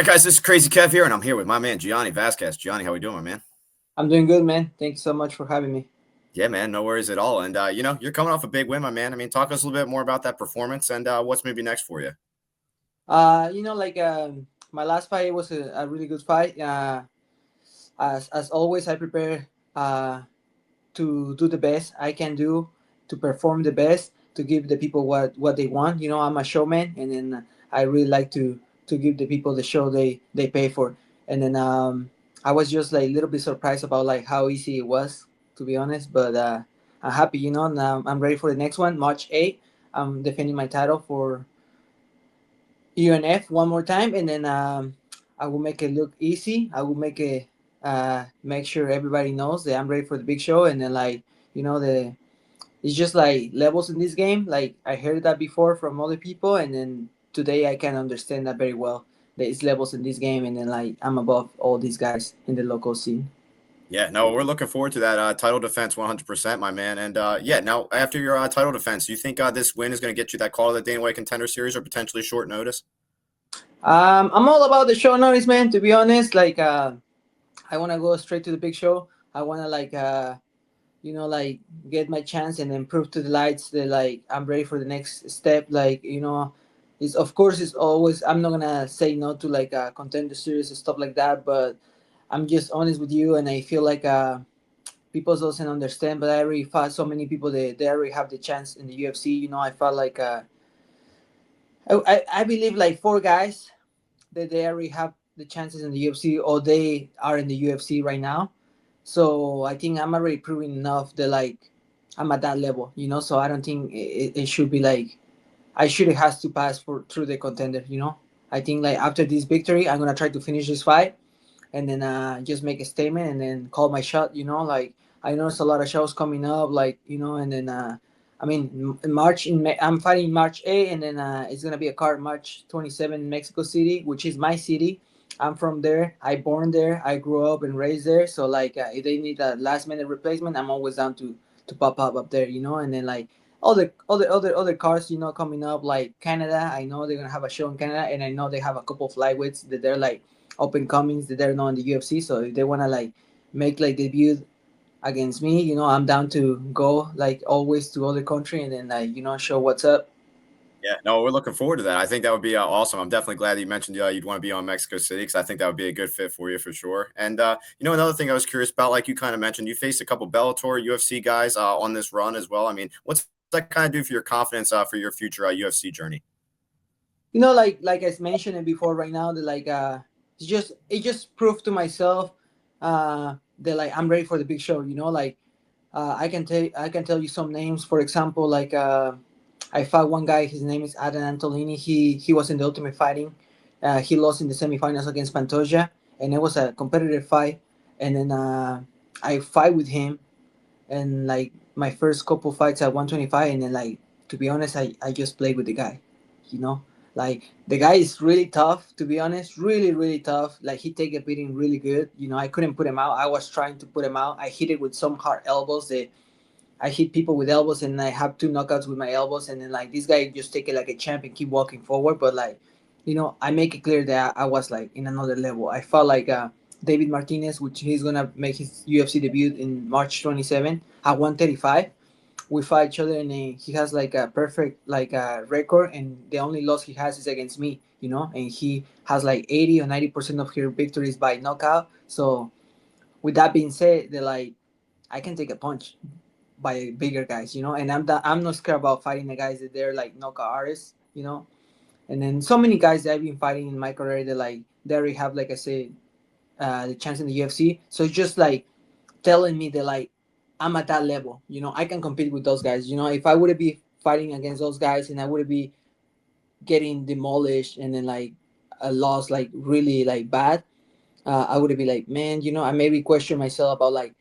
right, guys, this is Crazy Kev here, and I'm here with my man Gianni Vazquez. Gianni, how we doing, my man? I'm doing good, man. Thanks so much for having me. Yeah, man, no worries at all. And you're coming off a big win, my man. I mean, talk to us a little bit more about that performance and what's maybe next for you. My last fight was a really good fight. As always, I prepare to do the best I can do, to perform the best, to give the people what they want. I'm a showman, and then I really like to give the people the show they pay for. And then I was just like a little bit surprised about like how easy it was, to be honest. But I'm happy. Now I'm ready for the next one, March 8th. I'm defending my title for UNF one more time, and then I will make it look easy. I will make sure everybody knows that I'm ready for the big show, and then like the it's just like levels in this game. Like I heard that before from other people, and then today I can understand that very well. That it's levels in this game, and then like I'm above all these guys in the local scene. Yeah, no, we're looking forward to that title defense 100%, my man. And yeah, now after your title defense, do you think this win is going to get you that call to the Dana White Contender Series or potentially short notice? I'm all about the show notice, man. To be honest, like I want to go straight to the big show. I want to like get my chance and then prove to the lights that like I'm ready for the next step. Like it's of course it's always I'm not gonna say no to like contender series and stuff like that, but I'm just honest with you, and I feel like people doesn't understand. But I already fought so many people that they already have the chance in the UFC. I felt like I believe like four guys that they already have the chances in the UFC or they are in the UFC right now. So I think I'm already proving enough that like I'm at that level. So I don't think it should be like I should have to pass for through the contender. I think like after this victory, I'm gonna try to finish this fight and then just make a statement and then call my shot. Like I know there's a lot of shows coming up, and then I mean in March I'm fighting March 8, and then it's gonna be a card March 27 in Mexico City, which is my city. I'm from there. I born there. I grew up and raised there. So like if they need a last minute replacement, I'm always down to pop up there. And then like other cars, coming up like Canada. I know they're gonna have a show in Canada, and I know they have a couple of flyweights that they're like up and comings that they're not in the UFC. So if they wanna like make like debut against me, I'm down to go like always to other country and then like show what's up. Yeah, no, we're looking forward to that. I think that would be awesome. I'm definitely glad that you mentioned you'd want to be on Mexico City because I think that would be a good fit for you for sure. And another thing I was curious about, like you kind of mentioned, you faced a couple Bellator, UFC guys on this run as well. I mean, what's that kind of do for your confidence for your future UFC journey? Like I mentioned it before, right now that like it just proved to myself that like I'm ready for the big show. Like I can tell you some names. For example, like I fought one guy. His name is Adam Antolini. He was in the Ultimate Fighting. He lost in the semifinals against Pantoja, and it was a competitive fight. And then I fight with him, and like my first couple fights at 125, and then like to be honest, I just played with the guy. You know, like the guy is really tough. To be honest, really really tough. Like he take a beating really good. I couldn't put him out. I was trying to put him out. I hit it with some hard elbows that I hit people with elbows, and I have two knockouts with my elbows, and then like this guy just take it like a champ and keep walking forward. But like, I make it clear that I was like in another level. I felt like David Martinez, which he's gonna make his UFC debut in March 27 at 135. We fight each other, and he has like a perfect like record, and the only loss he has is against me. And he has like 80 or 90% of his victories by knockout. So with that being said, they're like I can take a punch by bigger guys, and I'm not scared about fighting the guys that they're like knockout artists. And then so many guys that I've been fighting in my career that like they already have like I say the chance in the UFC. So it's just like telling me that like I'm at that level. I can compete with those guys. If I would be fighting against those guys and I would be getting demolished and then like a loss like really like bad, I would be like, man, I maybe question myself about like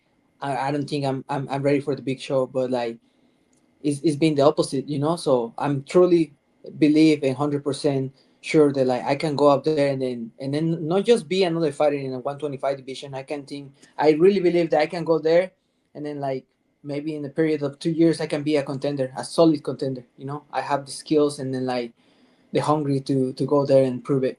I don't think I'm ready for the big show, but like it's been the opposite. So I'm truly believe and 100% sure that like I can go up there and then not just be another fighter in a 125 division. I really believe that I can go there, and then like maybe in a period of 2 years I can be a contender, a solid contender. I have the skills and then like the hungry to go there and prove it.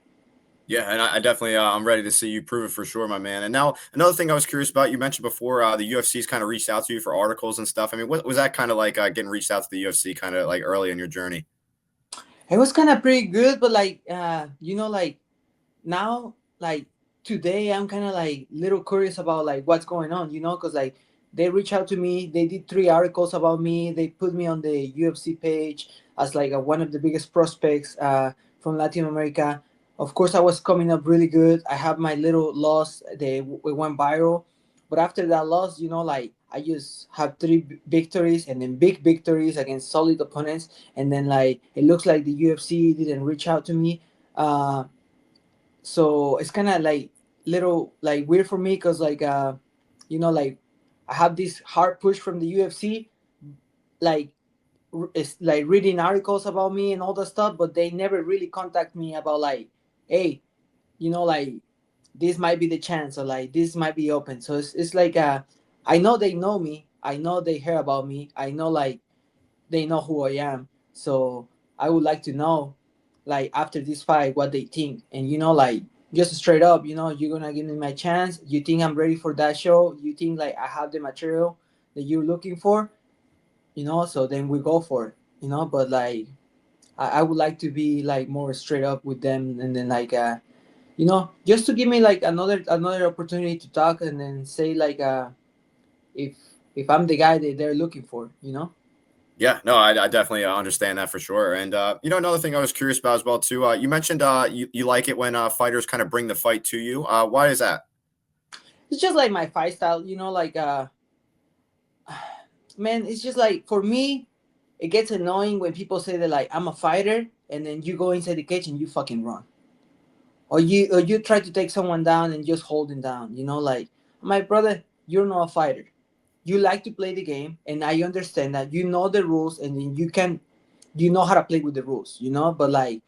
Yeah, and I definitely I'm ready to see you prove it for sure, my man. And now another thing I was curious about, you mentioned before the UFC's kind of reached out to you for articles and stuff. I mean, what was that kind of like getting reached out to the UFC kind of like early in your journey? It was kind of pretty good, but like like now, like today, I'm kind of like little curious about like what's going on, because like they reach out to me, they did 3 articles about me, they put me on the UFC page as like one of the biggest prospects from Latin America. Of course, I was coming up really good. I have my little loss, it went viral, but after that loss, like I just have three victories and then big victories against solid opponents, and then like it looks like the UFC didn't reach out to me. So it's kind of like little like weird for me because like like I have this hard push from the UFC, like it's like reading articles about me and all that stuff, but they never really contact me about like, hey, like this might be the chance, or like this might be open. So it's like I know they know me, I know they hear about me, I know like they know who I am. So I would like to know, like after this fight, what they think. And like just straight up, you're gonna give me my chance. You think I'm ready for that show? You think like I have the material that you're looking for? So then we go for it. But like I would like to be like more straight up with them, and then like just to give me like another opportunity to talk, and then say like if I'm the guy that they're looking for. Yeah, no, I definitely understand that for sure. And another thing I was curious about as well too. You mentioned you like it when fighters kind of bring the fight to you. Why is that? It's just like my fight style, like man, it's just like for me, it gets annoying when people say that like I'm a fighter, and then you go inside the cage and you fucking run, or you try to take someone down and just hold him down. Like my brother, you're not a fighter. You like to play the game, and I understand that you know the rules, and then you know how to play with the rules. But like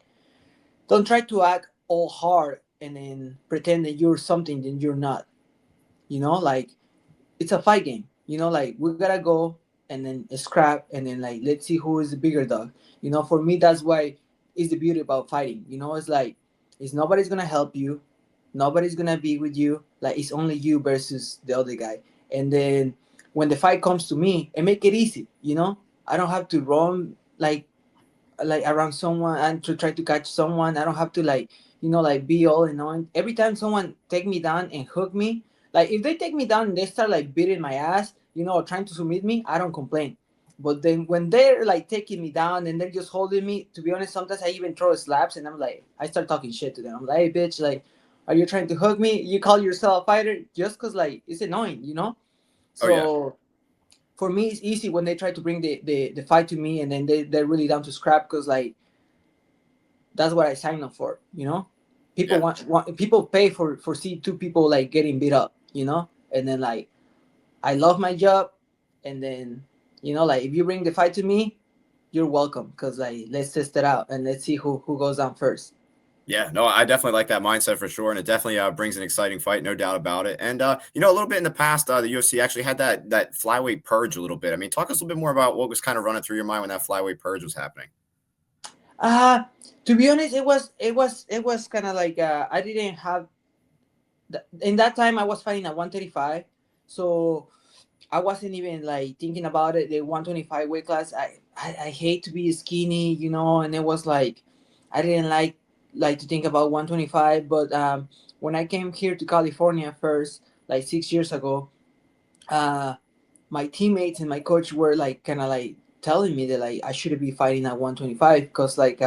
don't try to act all hard and then pretend that you're something that you're not. Like it's a fight game. Like we gotta go and then scrap, and then like let's see who is the bigger dog. For me, that's why is the beauty about fighting. It's like it's nobody's gonna help you, nobody's gonna be with you. Like it's only you versus the other guy. And then when the fight comes to me, I make it easy. I don't have to run like around someone and to try to catch someone. I don't have to like like be all annoying every time someone take me down and hook me. Like if they take me down and they start like beating my ass, or trying to submit me, I don't complain. But then when they're like taking me down and they're just holding me, to be honest, sometimes I even throw slaps, and I'm like, I start talking shit to them. I'm like, hey bitch, like, are you trying to hook me? You call yourself a fighter just because like it's annoying. Oh yeah. So for me it's easy when they try to bring the fight to me, and then they're really down to scrap because like that's what I signed up for. People Yeah. want people pay for see two people like getting beat up. And then like I love my job, and then like if you bring the fight to me, you're welcome, because like let's test it out and let's see who goes down first. Yeah, no, I definitely like that mindset for sure, and it definitely brings an exciting fight, no doubt about it. And a little bit in the past, the UFC actually had that flyweight purge a little bit. I mean, talk us a little bit more about what was kind of running through your mind when that flyweight purge was happening. Uh to be honest, it was kind of like I didn't have in that time I was fighting at 135, so I wasn't even like thinking about it. The 125 weight class. I hate to be skinny, and it was like I didn't like to think about 125. But when I came here to California first, like 6 years ago, uh, my teammates and my coach were like kind of like telling me that like I should be fighting at 125, because like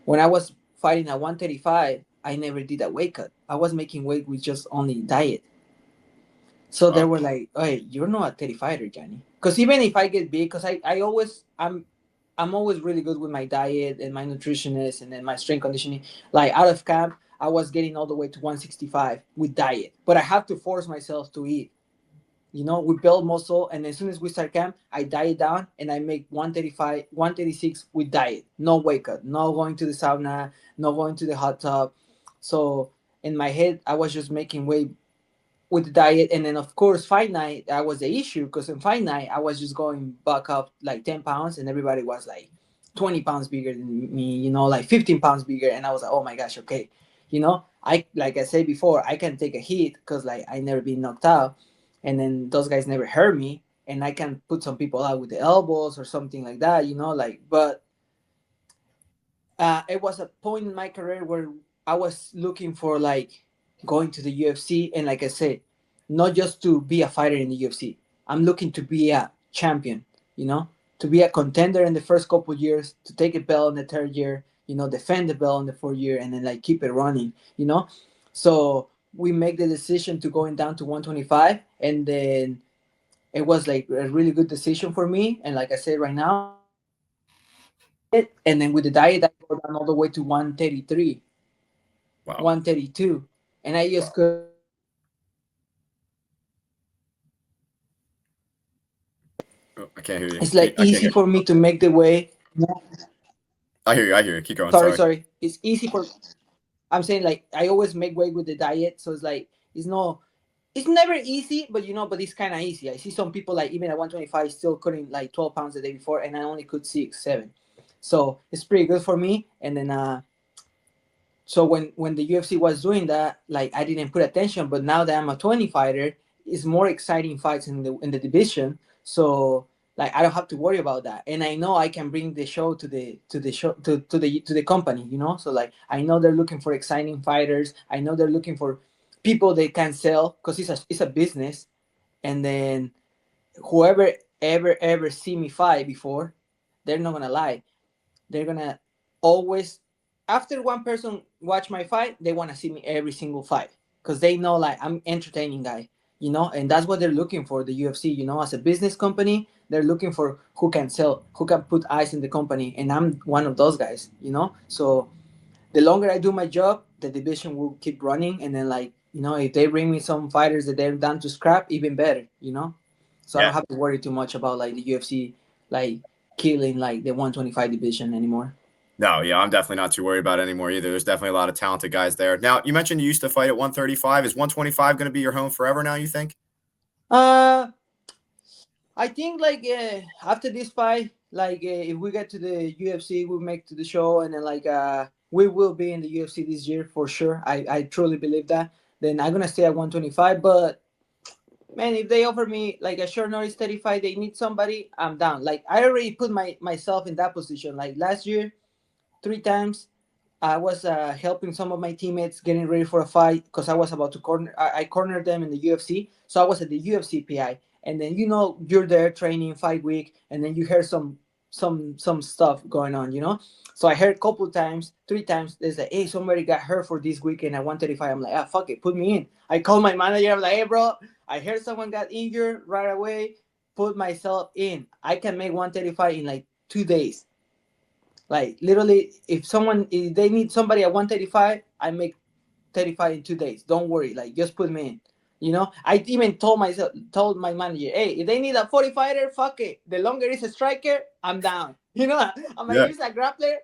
when I was fighting at 135, I never did a weight cut. I was making weight with just only diet. So they Oh, were like, "Hey, you're not a 35er, Gianni." Because even if I get big, because I'm always really good with my diet and my nutritionist and then my strength conditioning. Like out of camp, I was getting all the way to 165 with diet, but I have to force myself to eat. We build muscle, and as soon as we start camp, I diet down and I make 135, 136 with diet. No weight cut, no going to the sauna, no going to the hot tub. So in my head, I was just making weight with the diet. And then of course fight night, that was the issue, because in fight night I was just going back up like 10 pounds, and everybody was like 20 pounds bigger than me, like 15 pounds bigger, and I was like, oh my gosh, okay, I like I said before, I can take a hit because like I never been knocked out, and then those guys never hurt me, and I can put some people out with the elbows or something like that, like. But it was a point in my career where I was looking for like going to the UFC, and like I said, not just to be a fighter in the UFC. I'm looking to be a champion, to be a contender in the first couple years, to take a belt in the third year, defend the belt in the fourth year, and then like keep it running. So we make the decision to going down to 125, and then it was like a really good decision for me. And like I said, right now, and then with the diet, I go down all the way to 133, Wow. 132, and I just could. Oh, I can't hear you. It's like I can't easy get. for me to make the way. I hear you. I hear you. Keep going. Sorry, Sorry. sorry. It's easy for. I'm saying like I always make weight with the diet, so it's like it's no. It's never easy, but but it's kind of easy. I see some people like even at 125 still cutting like 12 pounds the day before, and I only cut 6, 7. So it's pretty good for me. And then so when the UFC was doing that, like I didn't put attention, but now that I'm a 20 fighter, it's more exciting fights in the division. So like I don't have to worry about that, and I know I can bring the show to the show to the company. So like I know they're looking for exciting fighters. I know they're looking for people they can sell because it's a business, and then whoever ever see me fight before, they're not gonna lie, they're gonna always, after one person watch my fight, they want to see me every single fight because they know like I'm entertaining guy, and that's what they're looking for, the UFC. As a business company, they're looking for who can sell, who can put eyes in the company, and I'm one of those guys. So the longer I do my job, the division will keep running, and then like if they bring me some fighters that they're down to scrap, even better. So I don't Yeah. have to worry too much about like the UFC like killing like the 125 division anymore. No, yeah, I'm definitely not too worried about it anymore either. There's definitely a lot of talented guys there. Now, you mentioned you used to fight at 135. Is 125 going to be your home forever now, you think? Uh, I think like after this fight, like if we get to the UFC, we make to the show, and then like we will be in the UFC this year for sure. I truly believe that. Then I'm gonna stay at 125. But man, if they offer me like a short notice 35, they need somebody, I'm down. Like I already put myself in that position. Like last year, 3 times I was helping some of my teammates getting ready for a fight because I was about to corner. I cornered them in the UFC, so I was at the UFC PI, and then you're there training fight week, and then you hear some stuff going on. So I heard a couple times, 3 times. There's like, hey, somebody got hurt for this weekend at 135. I'm like, fuck it, put me in. I called my manager. I'm like, hey, bro, I heard someone got injured right away. Put myself in. I can make 135 in like 2 days. Like literally, if they need somebody at 135, I make 35 in 2 days. Don't worry, like just put me in. I even told my manager, hey, if they need a 40 fighter, fuck it. The longer it's a striker, I'm down. I'm like, Yeah. if it's a grappler,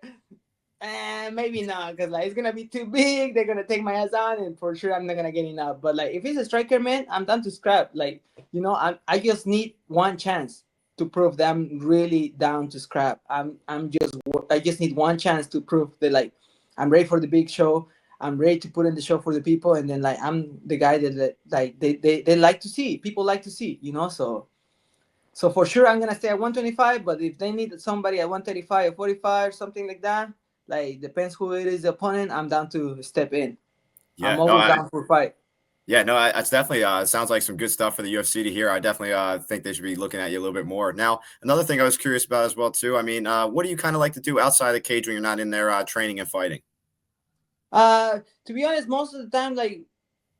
maybe not, because like it's gonna be too big. They're gonna take my ass on, and for sure I'm not gonna get enough. But like if it's a striker, man, I'm down to scrap. Like I just need one chance to prove that I'm really down to scrap. I just need one chance to prove that like I'm ready for the big show. I'm ready to put in the show for the people, and then like I'm the guy that like they like to see. People like to see. So for sure, I'm gonna stay at 125. But if they need somebody at 135 or 45, something like that, like depends who it is the opponent, I'm down to step in. I'm Yeah. No, always down for fight. yeah, no, it's definitely it sounds like some good stuff for the UFC to hear. I definitely think they should be looking at you a little bit more. Now, another thing I was curious about as well too. I mean, what do you kind of like to do outside the cage when you're not in there training and fighting? To be honest, most of the time, like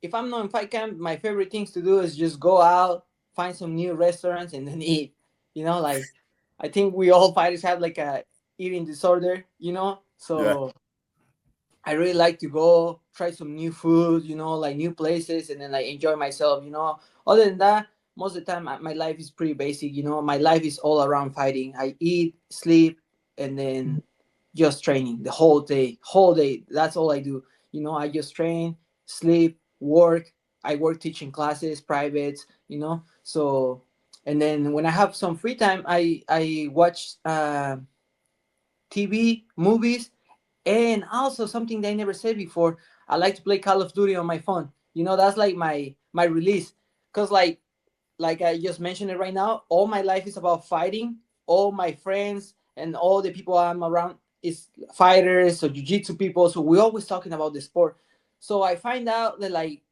if I'm not in fight camp, my favorite things to do is just go out, find some new restaurants, and then eat. Like I think we all fighters have like a eating disorder. Yeah. So I really like to go try some new food, like new places, and then like enjoy myself. Other than that, most of the time my life is pretty basic. My life is all around fighting. I eat, sleep, and then just training the whole day. Whole day. That's all I do. I just train, sleep, work. I work teaching classes, privates. So, and then when I have some free time, I watch TV, movies, and also something that I never said before. I like to play Call of Duty on my phone. You know, that's like my release. Cause like I just mentioned it right now, all my life is about fighting. All my friends and all the people I'm around is fighters or jiu-jitsu people. So we're always talking about the sport. So I find out that like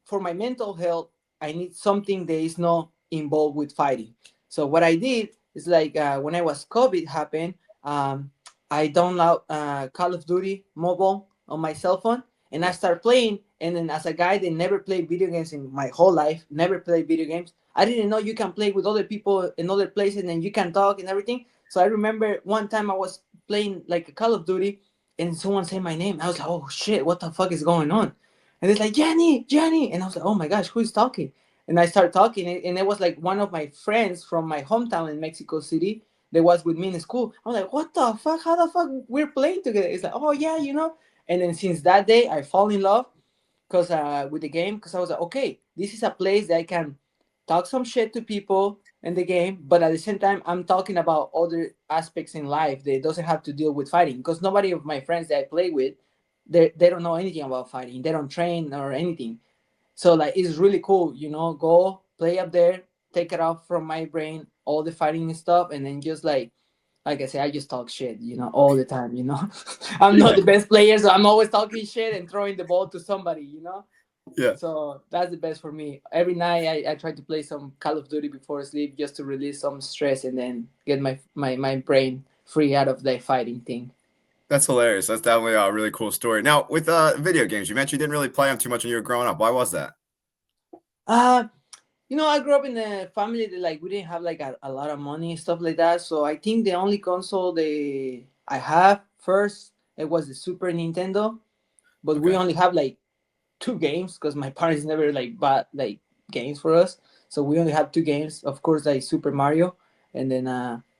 for my mental health, I need something that is not involved with fighting. So what I did is like when I was COVID happened, I download Call of Duty mobile on my cell phone, and I Yeah. start playing. And then as a guy that never played video games in my whole life, never played video games, I didn't know you can play with other people in other places and you can talk and everything. So I remember one time I was playing like a Call of Duty, and someone said my name. I was like, oh shit, what the fuck is going on? And it's like, Gianni, Gianni. And I was like, oh my gosh, who is talking? And I started talking, and it was like one of my friends from my hometown in Mexico City that was with me in school. I'm like, what the fuck? How the fuck we're playing together? It's like, oh yeah, you know. And then since that day, I fall in love because with the game, because I was like, okay, this is a place that I can talk some shit to people in the game, but at the same time, I'm talking about other aspects in life that doesn't have to deal with fighting. Because nobody of my friends that I play with, they don't know anything about fighting. They don't train or anything. So like, it's really cool, you know. Go play up there, take it off from my brain, all the fighting and stuff, and then just like I say, I just talk shit, you know, all the time, you know. I'm not Yeah. the best player, so I'm always talking shit and throwing the ball to somebody, you know. Yeah. So that's the best for me. Every night I try to play some Call of Duty before sleep just to release some stress and then get my brain free out of the fighting thing. That's hilarious. That's definitely a really cool story. Now, with video games, you mentioned you didn't really play them too much when you were growing up. Why was that? Uh you know, I grew up in a family that like we didn't have like a lot of money and stuff like that. So I think the only console they I have first it was the Super Nintendo, but we Okay. only have like two games because my parents never like bought like games for us. So we only have two games. Of course, like Super Mario, and then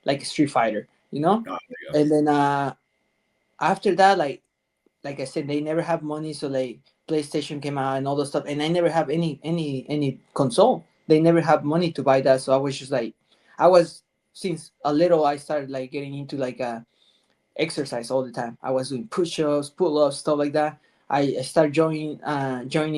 like Street Fighter, you know. Oh, there you go. And then after that, like I said, they never have money. So like PlayStation came out and all those stuff, and I never have any console. They never have money to buy that. So I was just like, I was since a little I started like getting into like exercise all the time. I was doing push-ups, pull-ups, stuff like that. I started joining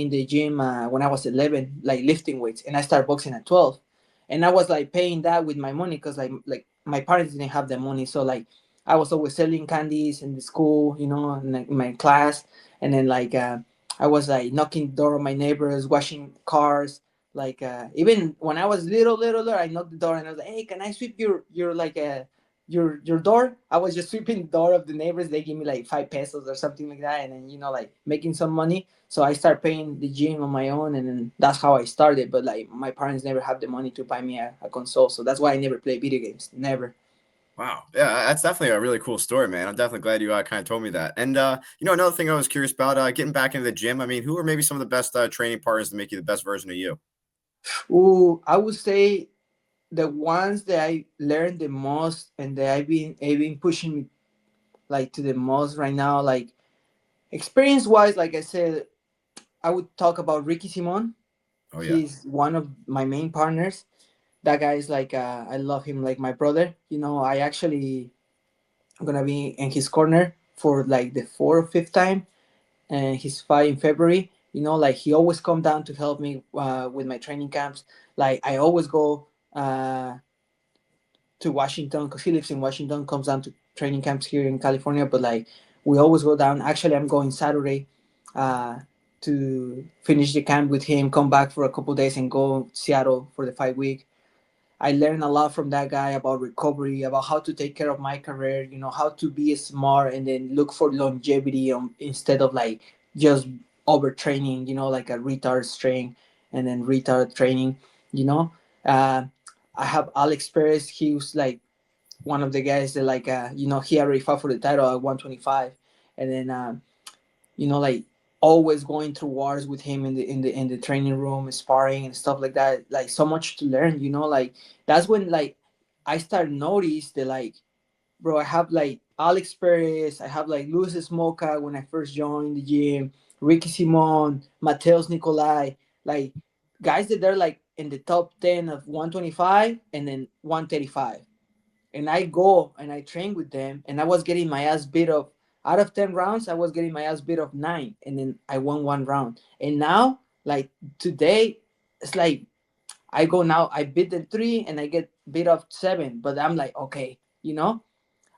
the gym when I was 11, like lifting weights, and I started boxing at 12. And I was like paying that with my money because like my parents didn't have the money, so like I was always selling candies in the school, you know, in, like, my class, and then like I was like knocking the door of my neighbors, washing cars. Like even when I was little, I knocked the door and I was like, "Hey, can I sweep your like your door?" I was just sweeping the door of the neighbors. They give me like 5 pesos or something like that, and then you know like making some money. So I start paying the gym on my own, and then that's how I started. But like my parents never have the money to buy me a console, so that's why I never play video games. Never. Wow. Yeah, that's definitely a really cool story, man. I'm definitely glad you kind of told me that. And another thing I was curious about, getting back into the gym. I mean, who are maybe some of the best training partners to make you the best version of you? Ooh, I would say the ones that I learned the most and that I've been pushing me like to the most right now, like experience wise, like I said, I would talk about Ricky Simon. Oh yeah. He's one of my main partners. That guy is like I love him like my brother. You know, I actually gonna be in his corner for like the fourth or fifth time, and he's fight in February. You know, like he always come down to help me with my training camps. Like I always go to Washington because he lives in Washington. Comes down to training camps here in California, but like we always go down. Actually, I'm going Saturday uh, to finish the camp with him. Come back for a couple days and go Seattle for the 5 week. I learned a lot from that guy about recovery, about how to take care of my career, you know, how to be smart and then look for longevity instead of like just overtraining, you know, like a retard strength and then retard training, you know. Uh, I have Alex Perez. He was like one of the guys that like, you know, he already fought for the title at 125. And then you know, like always going through wars with him in the training room, sparring and stuff like that. Like so much to learn, you know. Like that's when like I started notice that like, bro, I have like Alex Perez, I have like Luis Smoka when I first joined the gym, Ricky Simon, Mateus Nicolai, like guys that they're like in the top 10 of 125 and then 135. And I go and I train with them, and I was getting my ass beat up out of 10 rounds, I was getting my ass beat of 9, and then I won 1 round. And now, like today, it's like I go now, I beat them 3 and I get beat of 7, but I'm like, okay,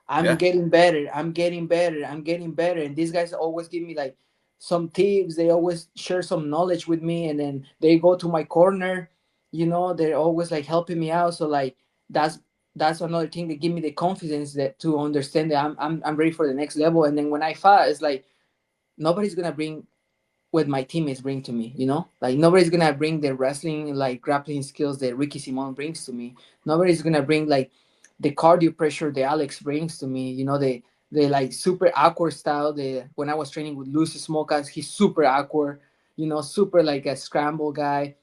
I'm Yeah. getting better. I'm getting better. I'm getting better. And these guys always give me like some tips. They always share some knowledge with me, and then they go to my corner. They're always like helping me out. So like that's that's another thing that give me the confidence that to understand that I'm ready for the next level. And then when I fight, it's like nobody's gonna bring what my teammates bring to me. Like nobody's gonna bring the wrestling like grappling skills that Ricky Simon brings to me. Nobody's gonna bring like the cardio pressure that Alex brings to me. The like super awkward style. The When I was training with Lucy Smokas, he's super awkward. Super like a scramble guy.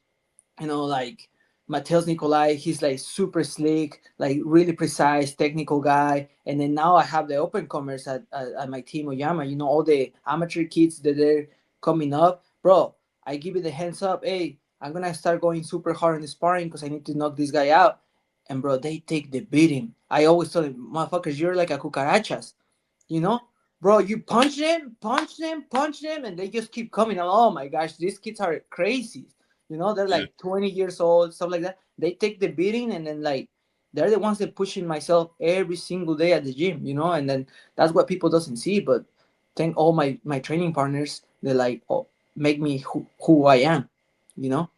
Like Mateus Nikolai, he's like super slick, like really precise, technical guy. And then now I have the open comers at my team, Oyama. All the amateur kids that they're coming up, bro. I give you the hands up. Hey, I'm gonna start going super hard in the sparring because I need to knock this guy out. And bro, they take the beating. I always tell them, motherfuckers, you're like a cucarachas you know, bro, you punch them, punch them, punch them, and they just keep coming. Oh my gosh, these kids are crazy. They're Yeah. like 20 years old, stuff like that. They take the beating, and then like they're the ones that pushing myself every single day at the gym. And then that's what people doesn't see. But thank all my training partners, they like make me who I am. You know.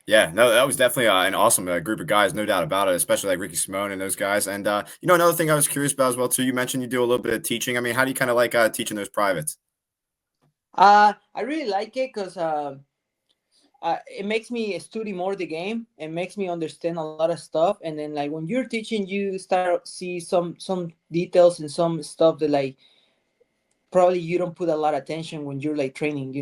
Yeah, no, that was definitely an awesome group of guys, no doubt about it, especially like Ricky Simone and those guys. And another thing I was curious about as well too. You mentioned you do a little bit of teaching. I mean, how do you kind of like teaching those privates? I really like it because it makes me study more the game and makes me understand a lot of stuff. And then like when you're teaching, you start see some details and some stuff that like probably you don't put a lot of attention when you're like training,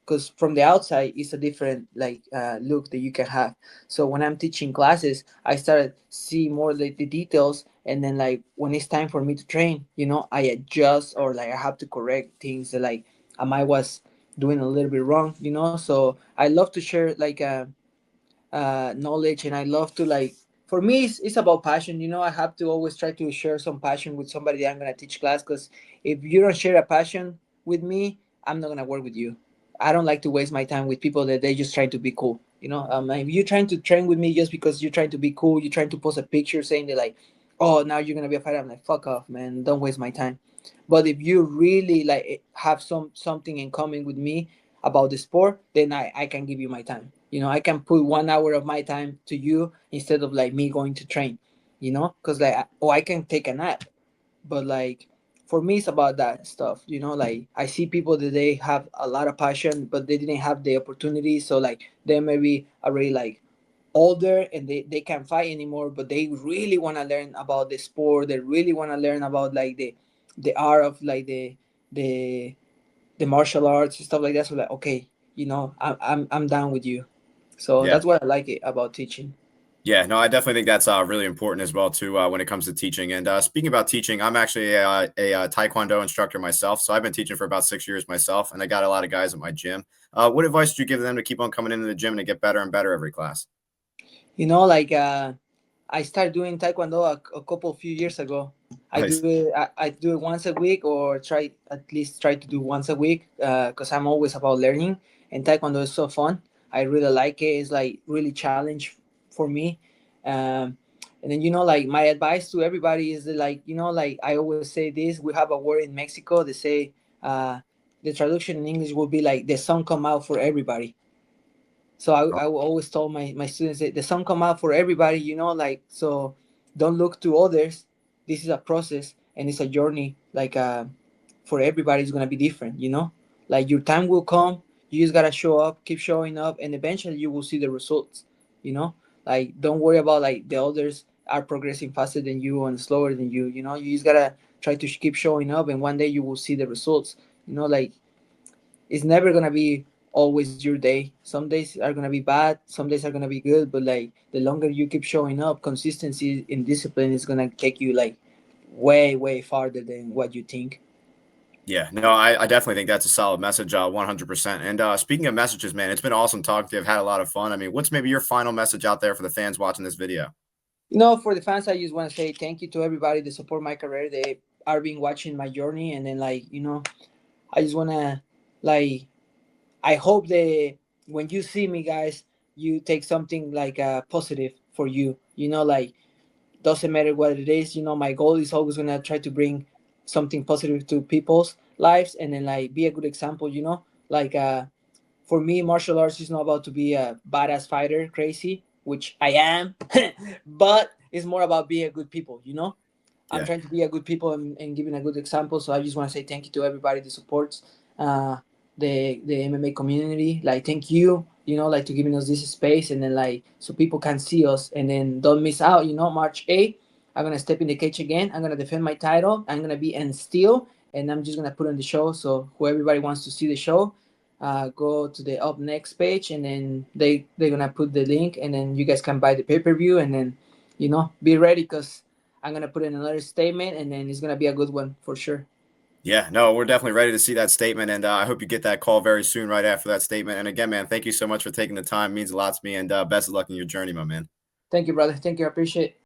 because from the outside it's a different like look that you can have. So when I'm teaching classes, I started see more like the details, and then like when it's time for me to train, I adjust, or like I have to correct things that like I was doing a little bit wrong. So I love to share like knowledge, and I love to like, for me it's about passion. I have to always try to share some passion with somebody that I'm going to teach class, because if you don't share a passion with me, I'm not going to work with you. I don't like to waste my time with people that they just trying to be cool. If you're trying to train with me just because you're trying to be cool, you're trying to post a picture saying that like, oh, now you're going to be a fighter, I'm like, fuck off, man, don't waste my time. But if you really like have something in common with me about the sport, then I can give you my time. I can put 1 hour of my time to you instead of like me going to train. Because like, I can take a nap, but like for me it's about that stuff. Like I see people that they have a lot of passion, but they didn't have the opportunity. So like they maybe already like older, and they can't fight anymore, but they really want to learn about the sport. They really want to learn about like the art of like the the martial arts and stuff like that. So like, okay, I'm down with you. So Yeah. that's what I like it about teaching. Yeah, no, I definitely think that's really important as well too when it comes to teaching. And speaking about teaching, I'm actually a Taekwondo instructor myself, so I've been teaching for about 6 years myself, and I got a lot of guys at my gym. What advice do you give them to keep on coming into the gym and to get better and better every class? Like I started doing taekwondo a couple few years ago. Nice. I do it once a week, or try at least try to do once a week, because I'm always about learning, and taekwondo is so fun. I really like it. It's like really challenge for me. And then like my advice to everybody is that like like I always say this. We have a word in Mexico. They say the traduction in English will be like the sun come out for everybody. So I will always tell my students that the sun come out for everybody, like, so don't look to others. This is a process, and it's a journey. Like for everybody, it's gonna be different. Like your time will come. You just gotta show up, keep showing up, and eventually you will see the results. You know, like don't worry about like the others are progressing faster than you and slower than you. You just gotta try to keep showing up, and one day you will see the results. Like it's never gonna be always your day. Some days are gonna be bad, some days are gonna be good, but like the longer you keep showing up, consistency and discipline is gonna take you like way farther than what you think. Yeah, no, I definitely think that's a solid message, 100%. And speaking of messages, man, it's been awesome talking to you. I've had a lot of fun. I mean, what's maybe your final message out there for the fans watching this video? For the fans, I just want to say thank you to everybody that support my career. are been watching my journey, and then like I just wanna like I hope that when you see me, guys, you take something like positive for you. Like doesn't matter what it is. My goal is always gonna try to bring something positive to people's lives, and then like be a good example. Like for me, martial arts is not about to be a badass fighter, crazy, which I am, but it's more about being a good people. I'm Yeah. trying to be a good people and giving a good example. So I just want to say thank you to everybody that supports uh, the MMA community. Like thank you, like to giving us this space, and then like so people can see us and then don't miss out. March 8th, I'm gonna step in the cage again. I'm gonna defend my title. I'm gonna be in steel, and I'm just gonna put on the show. So who everybody wants to see the show, go to the up next page, and then they're gonna put the link, and then you guys can buy the pay-per-view, and then be ready because I'm gonna put in another statement, and then it's gonna be a good one for sure. Yeah, no, we're definitely ready to see that statement, and I hope you get that call very soon, right after that statement. And again, man, thank you so much for taking the time. It means a lot to me, and best of luck in your journey, my man. Thank you, brother. Thank you. I appreciate it.